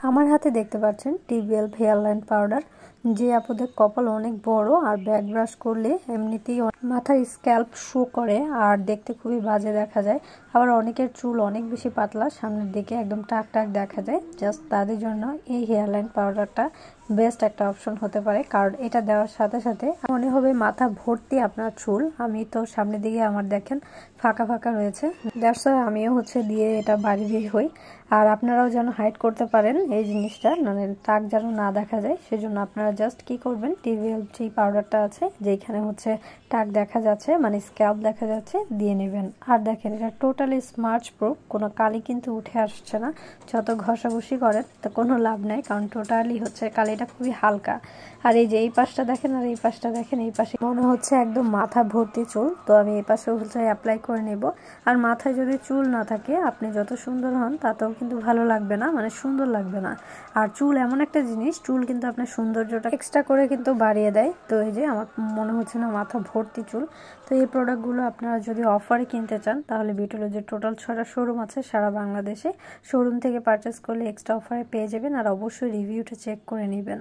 আমার হাতে দেখতে পাচ্ছেন টি12 হেয়ার লাইন পাউডার। যে আপুদের কপাল অনেক বড় আর ব্যাক ব্রাশ করলে এমনিতেই মাথার স্ক্যাল্প শো করে আর দেখতে খুবই বাজে দেখা যায়। আবার অনেকের চুল অনেক বেশি পাতলা, সামনের দিকে একদম টাক টাক দেখা যায়। জাস্ট তাদের জন্য এই হেয়ার লাইন পাউডারটা বেস্ট একটা অপশন হতে পারে, কারণ এটা দেওয়ার সাথে সাথে মনে হবে মাথা ভর্তি আপনার চুল। আমি তো সামনের দিকে আমার দেখেন ফাঁকা ফাঁকা রয়েছে, দ্যাটস ওয়াই আমিও দিয়ে এটা বাড়ি বের হই। আর আপনারাও যেন হাইড করতে পারেন এই জিনিসটা, মানে টাক যেন না দেখা যায়, সেজন্য আপনারা জাস্ট কি করবেন, টি12 যে পাউডারটা আছে যেখানে টাক দেখা যাচ্ছে মানে স্ক্যাল্প দেখা যাচ্ছে দিয়ে নেবেন। আর দেখেন এটা টোটালি স্মার্চ প্রুফ, কোনো কালি কিন্তু উঠে আসছে না। যত ঘষাঘষি করেন তো কোনো লাভ নাই, কারণ টোটালি কালিটা খুবই হালকা। আর এই যে এই পাশটা দেখেন আর এই পাশটা দেখেন, এই পাশে মনে হচ্ছে একদম মাথা ভর্তি চুল। তো আমি এই পাশে অ্যাপ্লাই করে নেব। আর মাথায় যদি চুল না থাকে আপনি যত সুন্দর হন তাতেও কিন্তু ভালো লাগবে না, মানে সুন্দর লাগবে না। আর চুল এমন একটা জিনিস, চুল কিন্তু আপনার সৌন্দর্যটা এক্সট্রা করে কিন্তু বাড়িয়ে দেয়। তো এই যে আমার মনে হচ্ছে না মাথা ভর্তি চুল। তো এই প্রোডাক্টগুলো আপনারা যদি অফারে কিনতে চান তাহলে বিউটিলজির টোটাল 6টা শোরুম আছে সারা বাংলাদেশে। শোরুম থেকে পারচেস করলে এক্সট্রা অফারে পেয়ে যাবেন। আর অবশ্যই রিভিউটা চেক করে নেবেন।